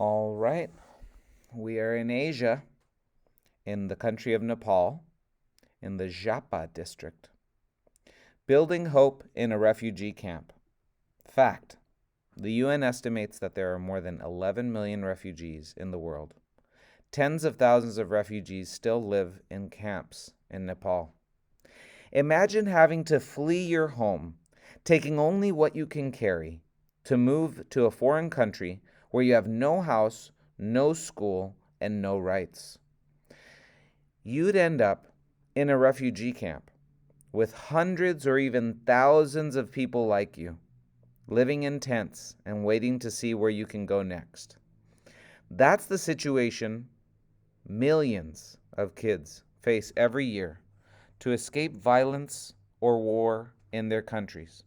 All right, we are in Asia, in the country of Nepal, in the Jhapa District. Building hope in a refugee camp. Fact: the UN estimates that there are more than 11 million refugees in the world. Tens of thousands of refugees still live in camps in Nepal. Imagine having to flee your home, taking only what you can carry, to move to a foreign country where you have no house, no school, and no rights. You'd end up in a refugee camp with hundreds or even thousands of people like you, living in tents and waiting to see where you can go next. That's the situation millions of kids face every year to escape violence or war in their countries.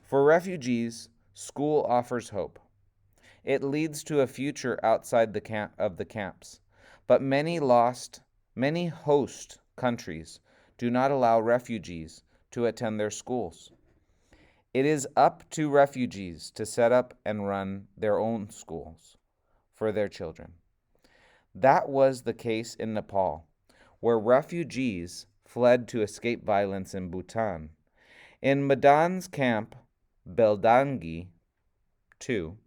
For refugees, school offers hope. It leads to a future outside the camps, but many host countries do not allow refugees to attend their schools. It is up to refugees to set up and run their own schools for their children. That was the case in Nepal, where refugees fled to escape violence in Bhutan. In Madan's camp, Beldangi, too,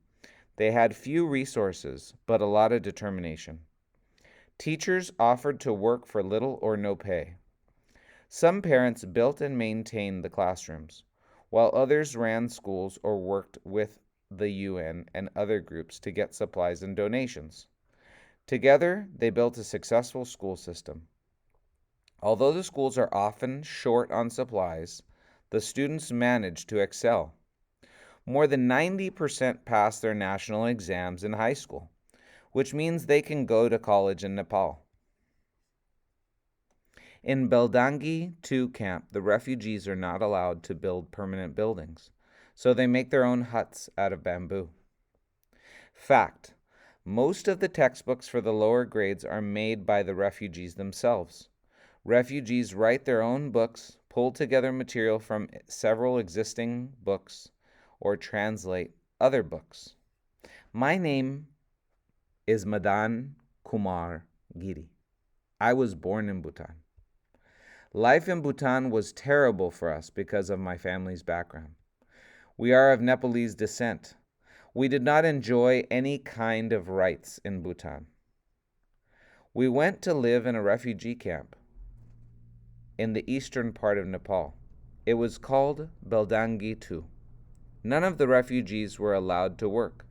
they had few resources, but a lot of determination. Teachers offered to work for little or no pay. Some parents built and maintained the classrooms, while others ran schools or worked with the UN and other groups to get supplies and donations. Together, they built a successful school system. Although the schools are often short on supplies, the students manage to excel. More than 90% pass their national exams in high school, which means they can go to college in Nepal. In Beldangi 2 camp, the refugees are not allowed to build permanent buildings, so they make their own huts out of bamboo. Fact: most of the textbooks for the lower grades are made by the refugees themselves. Refugees write their own books, pull together material from several existing books, or translate other books. My name is Madan Kumar Giri. I was born in Bhutan. Life in Bhutan was terrible for us because of my family's background. We are of Nepalese descent. We did not enjoy any kind of rights in Bhutan. We went to live in a refugee camp in the eastern part of Nepal. It was called Beldangi 2. None of the refugees were allowed to work.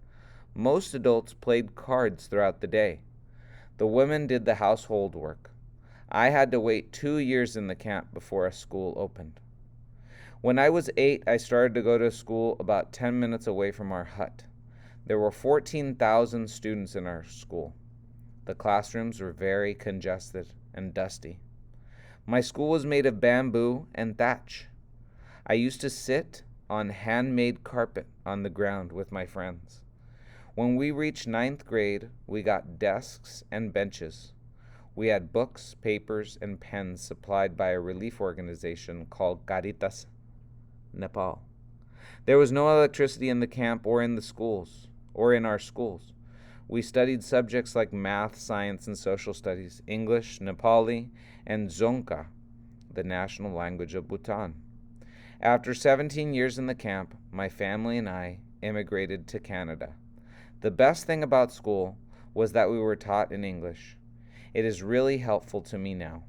Most adults played cards throughout the day. The women did the household work. I had to wait 2 years in the camp before a school opened. When I was 8, I started to go to school about 10 minutes away from our hut. There were 14,000 students in our school. The classrooms were very congested and dusty. My school was made of bamboo and thatch. I used to sit on handmade carpet on the ground with my friends. When we reached 9th grade, we got desks and benches. We had books, papers, and pens supplied by a relief organization called Caritas Nepal. There was no electricity in the camp or in our schools. We studied subjects like math, science, and social studies, English, Nepali, and Dzongkha, the national language of Bhutan. After 17 years in the camp, my family and I immigrated to Canada. The best thing about school was that we were taught in English. It is really helpful to me now.